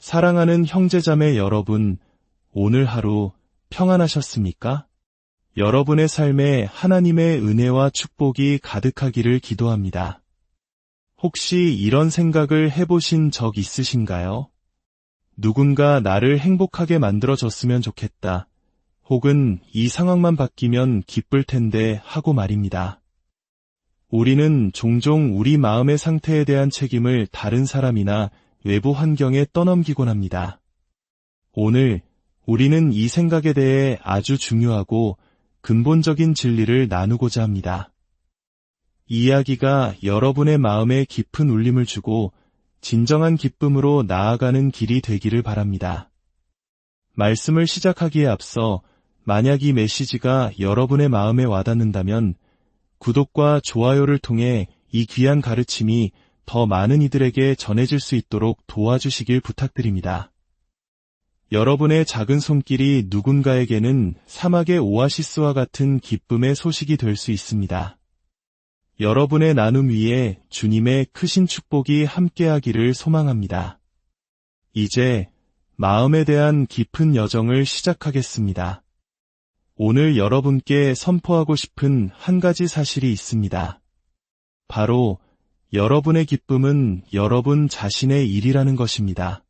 사랑하는 형제자매 여러분, 오늘 하루 평안하셨습니까? 여러분의 삶에 하나님의 은혜와 축복이 가득하기를 기도합니다. 혹시 이런 생각을 해보신 적 있으신가요? 누군가 나를 행복하게 만들어줬으면 좋겠다. 혹은 이 상황만 바뀌면 기쁠 텐데 하고 말입니다. 우리는 종종 우리 마음의 상태에 대한 책임을 다른 사람이나 외부 환경에 떠넘기곤 합니다. 오늘 우리는 이 생각에 대해 아주 중요하고 근본적인 진리를 나누고자 합니다. 이 이야기가 여러분의 마음에 깊은 울림을 주고 진정한 기쁨으로 나아가는 길이 되기를 바랍니다. 말씀을 시작하기에 앞서 만약 이 메시지가 여러분의 마음에 와닿는다면 구독과 좋아요를 통해 이 귀한 가르침이 더 많은 이들에게 전해질 수 있도록 도와주시길 부탁드립니다. 여러분의 작은 손길이 누군가에게는 사막의 오아시스와 같은 기쁨의 소식이 될 수 있습니다. 여러분의 나눔 위에 주님의 크신 축복이 함께하기를 소망합니다. 이제 마음에 대한 깊은 여정을 시작하겠습니다. 오늘 여러분께 선포하고 싶은 한 가지 사실이 있습니다. 바로 여러분의 기쁨은 여러분 자신의 일이라는 것입니다.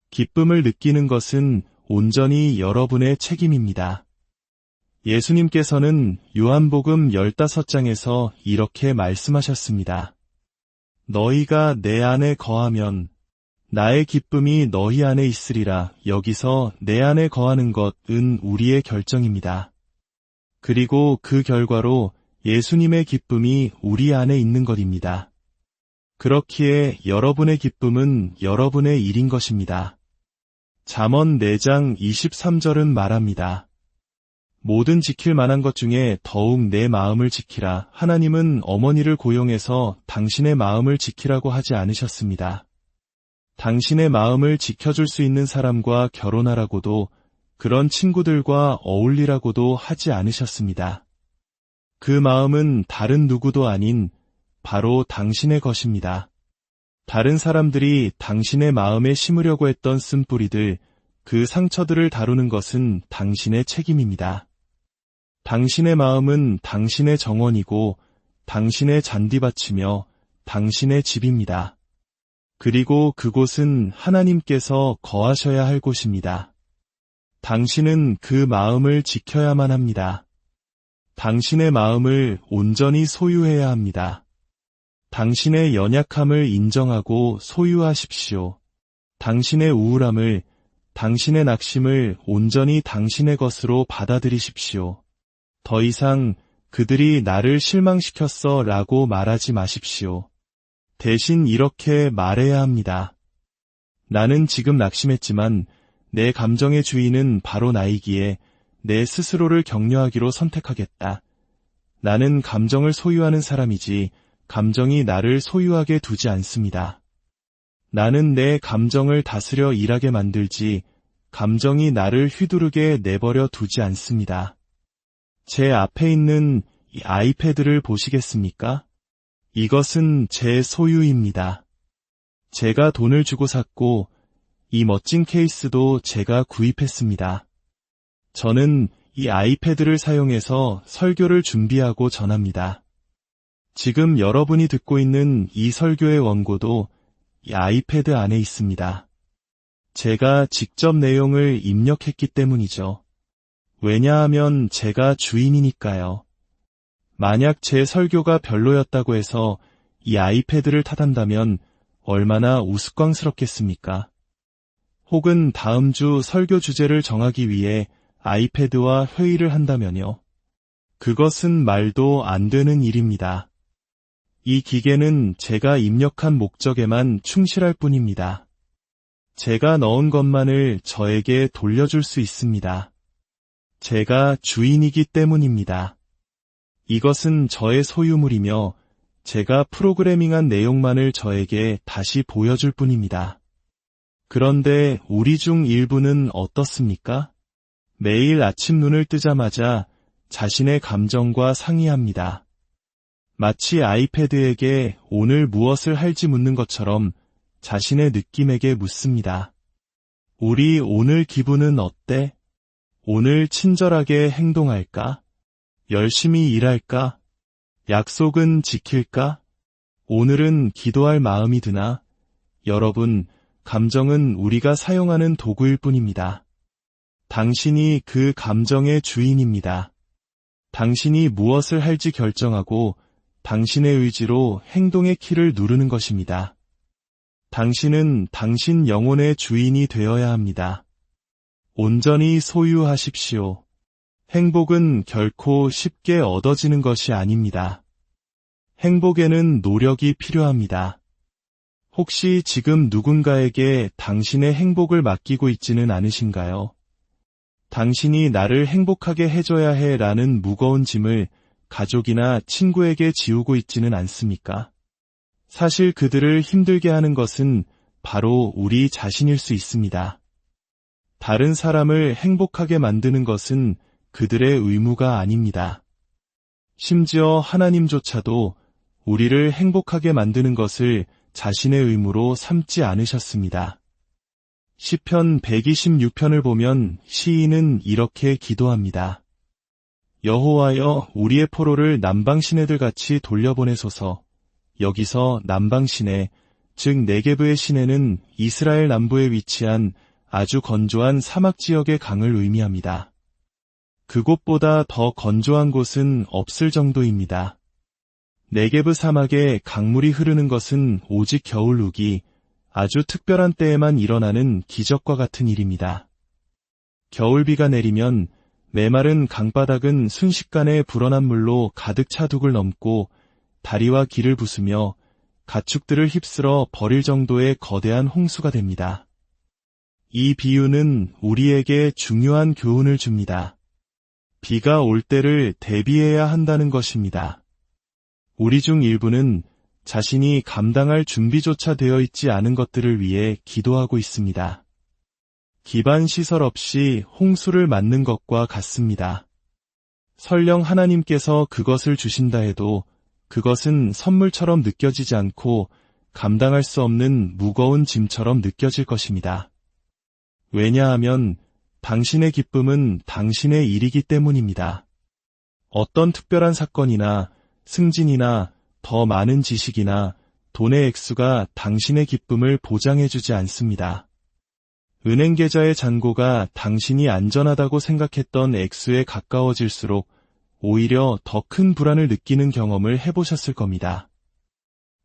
기쁨을 느끼는 것은 온전히 여러분의 책임입니다. 예수님께서는 요한복음 15장에서 이렇게 말씀하셨습니다. 너희가 내 안에 거하면 나의 기쁨이 너희 안에 있으리라. 여기서 내 안에 거하는 것은 우리의 결정입니다. 그리고 그 결과로 예수님의 기쁨이 우리 안에 있는 것입니다. 그렇기에 여러분의 기쁨은 여러분의 일인 것입니다. 잠언 4장 23절은 말합니다. 모든 지킬 만한 것 중에 더욱 내 마음을 지키라. 하나님은 어머니를 고용해서 당신의 마음을 지키라고 하지 않으셨습니다. 당신의 마음을 지켜줄 수 있는 사람과 결혼하라고도 그런 친구들과 어울리라고도 하지 않으셨습니다. 그 마음은 다른 누구도 아닌 바로 당신의 것입니다. 다른 사람들이 당신의 마음에 심으려고 했던 쓴뿌리들, 그 상처들을 다루는 것은 당신의 책임입니다. 당신의 마음은 당신의 정원이고 당신의 잔디밭이며 당신의 집입니다. 그리고 그곳은 하나님께서 거하셔야 할 곳입니다. 당신은 그 마음을 지켜야만 합니다. 당신의 마음을 온전히 소유해야 합니다. 당신의 연약함을 인정하고 소유하십시오. 당신의 우울함을, 당신의 낙심을 온전히 당신의 것으로 받아들이십시오. 더 이상 그들이 나를 실망시켰어 라고 말하지 마십시오. 대신 이렇게 말해야 합니다. 나는 지금 낙심했지만 내 감정의 주인은 바로 나이기에 내 스스로를 격려하기로 선택하겠다. 나는 감정을 소유하는 사람이지 감정이 나를 소유하게 두지 않습니다. 나는 내 감정을 다스려 일하게 만들지 감정이 나를 휘두르게 내버려 두지 않습니다. 제 앞에 있는 이 아이패드를 보시겠습니까? 이것은 제 소유입니다. 제가 돈을 주고 샀고 이 멋진 케이스도 제가 구입했습니다. 저는 이 아이패드를 사용해서 설교를 준비하고 전합니다. 지금 여러분이 듣고 있는 이 설교의 원고도 이 아이패드 안에 있습니다. 제가 직접 내용을 입력했기 때문이죠. 왜냐하면 제가 주인이니까요. 만약 제 설교가 별로였다고 해서 이 아이패드를 탓한다면 얼마나 우스꽝스럽겠습니까? 혹은 다음 주 설교 주제를 정하기 위해 아이패드와 회의를 한다면요. 그것은 말도 안 되는 일입니다. 이 기계는 제가 입력한 목적에만 충실할 뿐입니다. 제가 넣은 것만을 저에게 돌려줄 수 있습니다. 제가 주인이기 때문입니다. 이것은 저의 소유물이며 제가 프로그래밍한 내용만을 저에게 다시 보여줄 뿐입니다. 그런데 우리 중 일부는 어떻습니까? 매일 아침 눈을 뜨자마자 자신의 감정과 상의합니다. 마치 아이패드에게 오늘 무엇을 할지 묻는 것처럼 자신의 느낌에게 묻습니다. 우리 오늘 기분은 어때? 오늘 친절하게 행동할까? 열심히 일할까? 약속은 지킬까? 오늘은 기도할 마음이 드나? 여러분, 감정은 우리가 사용하는 도구일 뿐입니다. 당신이 그 감정의 주인입니다. 당신이 무엇을 할지 결정하고 당신의 의지로 행동의 키를 누르는 것입니다. 당신은 당신 영혼의 주인이 되어야 합니다. 온전히 소유하십시오. 행복은 결코 쉽게 얻어지는 것이 아닙니다. 행복에는 노력이 필요합니다. 혹시 지금 누군가에게 당신의 행복을 맡기고 있지는 않으신가요? 당신이 나를 행복하게 해줘야 해 라는 무거운 짐을 가족이나 친구에게 지우고 있지는 않습니까? 사실 그들을 힘들게 하는 것은 바로 우리 자신일 수 있습니다. 다른 사람을 행복하게 만드는 것은 그들의 의무가 아닙니다. 심지어 하나님조차도 우리를 행복하게 만드는 것을 자신의 의무로 삼지 않으셨습니다. 시편 126편을 보면 시인은 이렇게 기도합니다. 여호와여, 우리의 포로를 남방 시내들 같이 돌려보내소서. 여기서 남방 시내, 즉 네게브의 시내는 이스라엘 남부에 위치한 아주 건조한 사막 지역의 강을 의미합니다. 그곳보다 더 건조한 곳은 없을 정도입니다. 네게브 사막에 강물이 흐르는 것은 오직 겨울 우기, 아주 특별한 때에만 일어나는 기적과 같은 일입니다. 겨울비가 내리면 메마른 강바닥은 순식간에 불어난 물로 가득 차 둑을 넘고 다리와 길을 부수며 가축들을 휩쓸어 버릴 정도의 거대한 홍수가 됩니다. 이 비유는 우리에게 중요한 교훈을 줍니다. 비가 올 때를 대비해야 한다는 것입니다. 우리 중 일부는 자신이 감당할 준비조차 되어 있지 않은 것들을 위해 기도하고 있습니다. 기반 시설 없이 홍수를 맞는 것과 같습니다. 설령 하나님께서 그것을 주신다 해도 그것은 선물처럼 느껴지지 않고 감당할 수 없는 무거운 짐처럼 느껴질 것입니다. 왜냐하면 당신의 기쁨은 당신의 일이기 때문입니다. 어떤 특별한 사건이나 승진이나 더 많은 지식이나 돈의 액수가 당신의 기쁨을 보장해주지 않습니다. 은행 계좌의 잔고가 당신이 안전하다고 생각했던 액수에 가까워질수록 오히려 더 큰 불안을 느끼는 경험을 해보셨을 겁니다.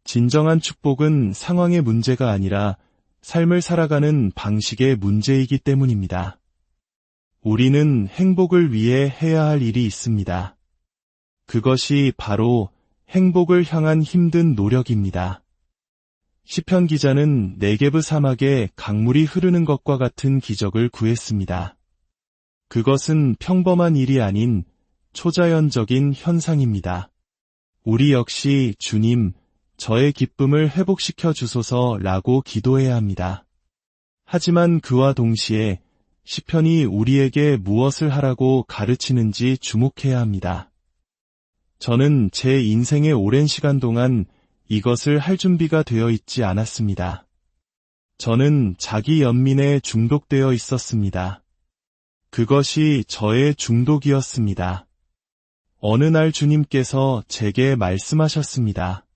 진정한 축복은 상황의 문제가 아니라 삶을 살아가는 방식의 문제이기 때문입니다. 우리는 행복을 위해 해야 할 일이 있습니다. 그것이 바로 행복을 향한 힘든 노력입니다. 시편 기자는 네게브 사막에 강물이 흐르는 것과 같은 기적을 구했습니다. 그것은 평범한 일이 아닌 초자연적인 현상입니다. 우리 역시 주님, 저의 기쁨을 회복시켜 주소서라고 기도해야 합니다. 하지만 그와 동시에 시편이 우리에게 무엇을 하라고 가르치는지 주목해야 합니다. 저는 제 인생의 오랜 시간 동안 이것을 할 준비가 되어 있지 않았습니다. 저는 자기 연민에 중독되어 있었습니다. 그것이 저의 중독이었습니다. 어느 날 주님께서 제게 말씀하셨습니다.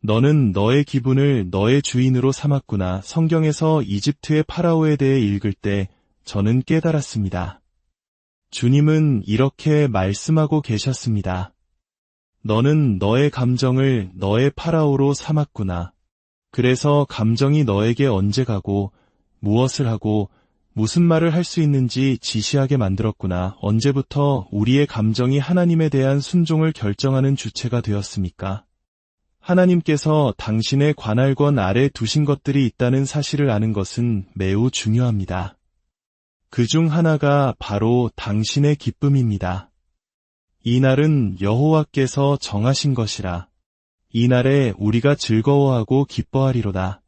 너는 너의 기분을 너의 주인으로 삼았구나. 성경에서 이집트의 파라오에 대해 읽을 때 저는 깨달았습니다. 주님은 이렇게 말씀하고 계셨습니다. 너는 너의 감정을 너의 파라오로 삼았구나. 그래서 감정이 너에게 언제 가고 무엇을 하고 무슨 말을 할 수 있는지 지시하게 만들었구나. 언제부터 우리의 감정이 하나님에 대한 순종을 결정하는 주체가 되었습니까? 하나님께서 당신의 관할권 아래 두신 것들이 있다는 사실을 아는 것은 매우 중요합니다. 그중 하나가 바로 당신의 기쁨입니다. 이 날은 여호와께서 정하신 것이라. 이 날에 우리가 즐거워하고 기뻐하리로다.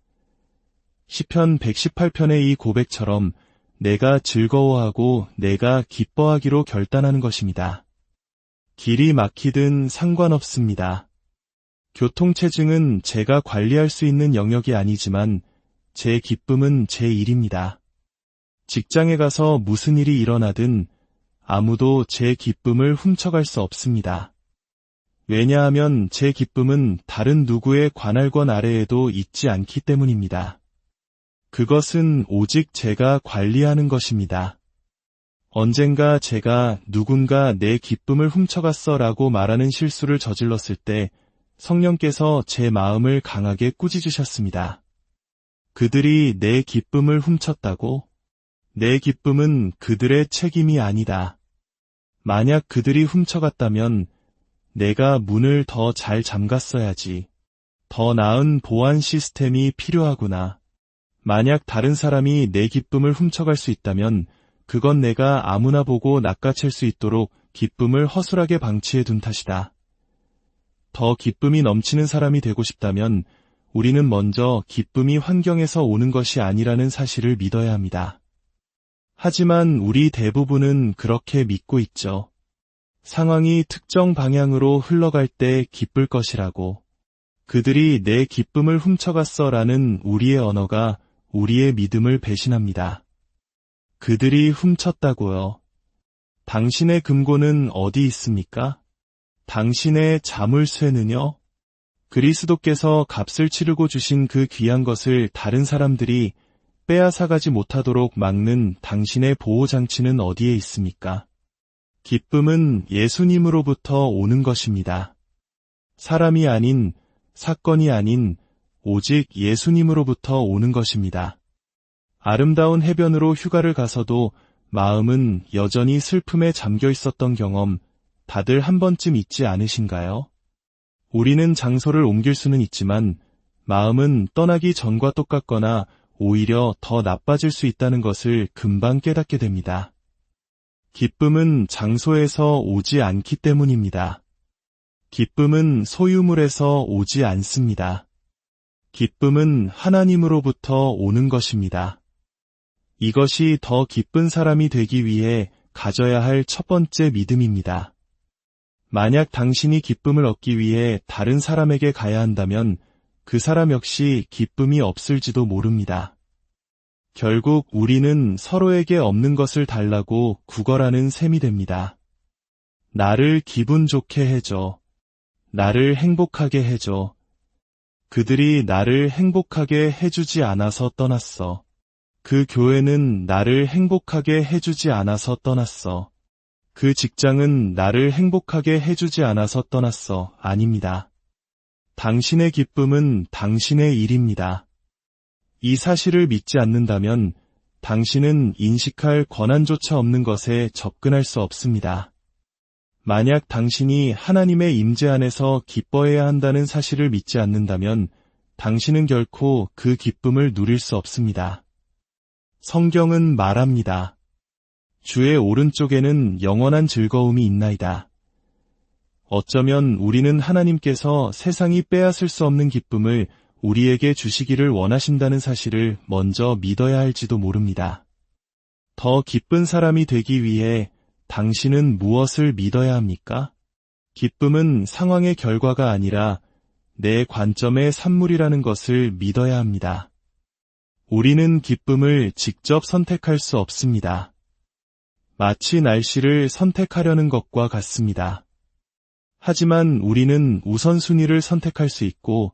시편 118편의 이 고백처럼 내가 즐거워하고 내가 기뻐하기로 결단하는 것입니다. 길이 막히든 상관없습니다. 교통체증은 제가 관리할 수 있는 영역이 아니지만 제 기쁨은 제 일입니다. 직장에 가서 무슨 일이 일어나든 아무도 제 기쁨을 훔쳐갈 수 없습니다. 왜냐하면 제 기쁨은 다른 누구의 관할권 아래에도 있지 않기 때문입니다. 그것은 오직 제가 관리하는 것입니다. 언젠가 제가 누군가 내 기쁨을 훔쳐갔어 라고 말하는 실수를 저질렀을 때 성령께서 제 마음을 강하게 꾸짖으셨습니다. 그들이 내 기쁨을 훔쳤다고? 내 기쁨은 그들의 책임이 아니다. 만약 그들이 훔쳐갔다면 내가 문을 더 잘 잠갔어야지. 더 나은 보안 시스템이 필요하구나. 만약 다른 사람이 내 기쁨을 훔쳐갈 수 있다면 그건 내가 아무나 보고 낚아챌 수 있도록 기쁨을 허술하게 방치해 둔 탓이다. 더 기쁨이 넘치는 사람이 되고 싶다면 우리는 먼저 기쁨이 환경에서 오는 것이 아니라는 사실을 믿어야 합니다. 하지만 우리 대부분은 그렇게 믿고 있죠. 상황이 특정 방향으로 흘러갈 때 기쁠 것이라고. 그들이 내 기쁨을 훔쳐갔어 라는 우리의 언어가 우리의 믿음을 배신합니다. 그들이 훔쳤다고요. 당신의 금고는 어디 있습니까? 당신의 자물쇠는요? 그리스도께서 값을 치르고 주신 그 귀한 것을 다른 사람들이 빼앗아가지 못하도록 막는 당신의 보호장치는 어디에 있습니까? 기쁨은 예수님으로부터 오는 것입니다. 사람이 아닌, 사건이 아닌 오직 예수님으로부터 오는 것입니다. 아름다운 해변으로 휴가를 가서도 마음은 여전히 슬픔에 잠겨 있었던 경험 다들 한 번쯤 있지 않으신가요? 우리는 장소를 옮길 수는 있지만 마음은 떠나기 전과 똑같거나 오히려 더 나빠질 수 있다는 것을 금방 깨닫게 됩니다. 기쁨은 장소에서 오지 않기 때문입니다. 기쁨은 소유물에서 오지 않습니다. 기쁨은 하나님으로부터 오는 것입니다. 이것이 더 기쁜 사람이 되기 위해 가져야 할 첫 번째 믿음입니다. 만약 당신이 기쁨을 얻기 위해 다른 사람에게 가야 한다면 그 사람 역시 기쁨이 없을지도 모릅니다. 결국 우리는 서로에게 없는 것을 달라고 구걸하는 셈이 됩니다. 나를 기분 좋게 해줘. 나를 행복하게 해줘. 그들이 나를 행복하게 해주지 않아서 떠났어. 그 교회는 나를 행복하게 해주지 않아서 떠났어. 그 직장은 나를 행복하게 해주지 않아서 떠났어. 아닙니다. 당신의 기쁨은 당신의 일입니다. 이 사실을 믿지 않는다면 당신은 인식할 권한조차 없는 것에 접근할 수 없습니다. 만약 당신이 하나님의 임재 안에서 기뻐해야 한다는 사실을 믿지 않는다면 당신은 결코 그 기쁨을 누릴 수 없습니다. 성경은 말합니다. 주의 오른쪽에는 영원한 즐거움이 있나이다. 어쩌면 우리는 하나님께서 세상이 빼앗을 수 없는 기쁨을 우리에게 주시기를 원하신다는 사실을 먼저 믿어야 할지도 모릅니다. 더 기쁜 사람이 되기 위해 당신은 무엇을 믿어야 합니까? 기쁨은 상황의 결과가 아니라 내 관점의 산물이라는 것을 믿어야 합니다. 우리는 기쁨을 직접 선택할 수 없습니다. 마치 날씨를 선택하려는 것과 같습니다. 하지만 우리는 우선순위를 선택할 수 있고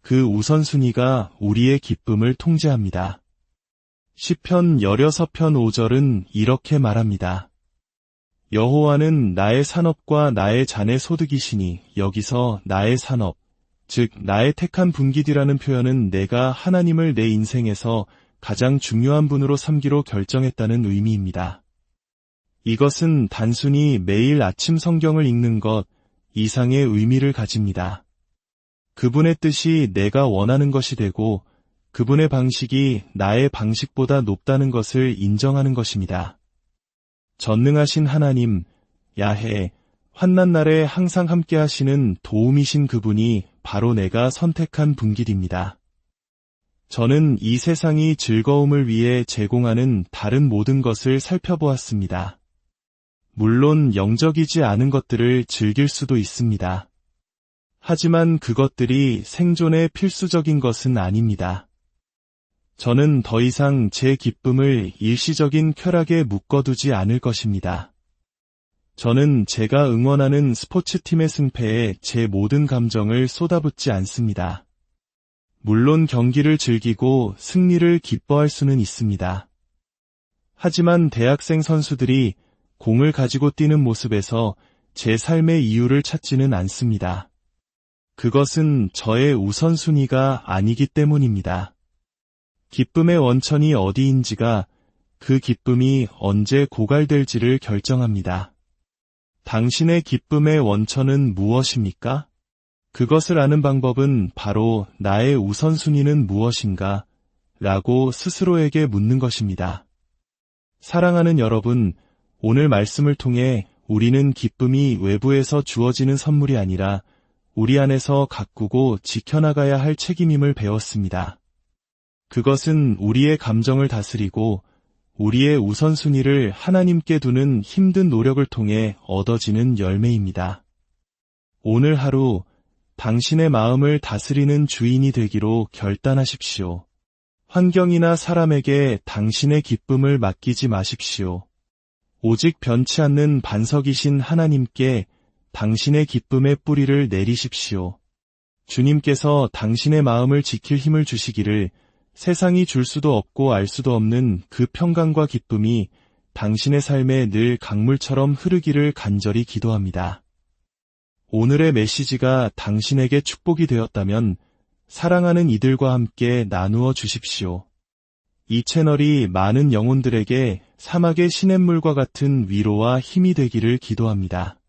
그 우선순위가 우리의 기쁨을 통제합니다. 시편 16편 5절은 이렇게 말합니다. 여호와는 나의 산업과 나의 잔의 소득이시니 여기서 나의 산업, 즉 나의 택한 분깃이라는 표현은 내가 하나님을 내 인생에서 가장 중요한 분으로 삼기로 결정했다는 의미입니다. 이것은 단순히 매일 아침 성경을 읽는 것 이상의 의미를 가집니다. 그분의 뜻이 내가 원하는 것이 되고 그분의 방식이 나의 방식보다 높다는 것을 인정하는 것입니다. 전능하신 하나님, 야훼, 환난 날에 항상 함께 하시는 도움이신 그분이 바로 내가 선택한 분깃입니다. 저는 이 세상이 즐거움을 위해 제공하는 다른 모든 것을 살펴보았습니다. 물론 영적이지 않은 것들을 즐길 수도 있습니다. 하지만 그것들이 생존에 필수적인 것은 아닙니다. 저는 더 이상 제 기쁨을 일시적인 쾌락에 묶어두지 않을 것입니다. 저는 제가 응원하는 스포츠팀의 승패에 제 모든 감정을 쏟아붓지 않습니다. 물론 경기를 즐기고 승리를 기뻐할 수는 있습니다. 하지만 대학생 선수들이 공을 가지고 뛰는 모습에서 제 삶의 이유를 찾지는 않습니다. 그것은 저의 우선순위가 아니기 때문입니다. 기쁨의 원천이 어디인지가 그 기쁨이 언제 고갈될지를 결정합니다. 당신의 기쁨의 원천은 무엇입니까? 그것을 아는 방법은 바로 나의 우선순위는 무엇인가? 라고 스스로에게 묻는 것입니다. 사랑하는 여러분, 오늘 말씀을 통해 우리는 기쁨이 외부에서 주어지는 선물이 아니라 우리 안에서 가꾸고 지켜나가야 할 책임임을 배웠습니다. 그것은 우리의 감정을 다스리고 우리의 우선순위를 하나님께 두는 힘든 노력을 통해 얻어지는 열매입니다. 오늘 하루 당신의 마음을 다스리는 주인이 되기로 결단하십시오. 환경이나 사람에게 당신의 기쁨을 맡기지 마십시오. 오직 변치 않는 반석이신 하나님께 당신의 기쁨의 뿌리를 내리십시오. 주님께서 당신의 마음을 지킬 힘을 주시기를 세상이 줄 수도 없고 알 수도 없는 그 평강과 기쁨이 당신의 삶에 늘 강물처럼 흐르기를 간절히 기도합니다. 오늘의 메시지가 당신에게 축복이 되었다면 사랑하는 이들과 함께 나누어 주십시오. 이 채널이 많은 영혼들에게 사막의 시냇물과 같은 위로와 힘이 되기를 기도합니다.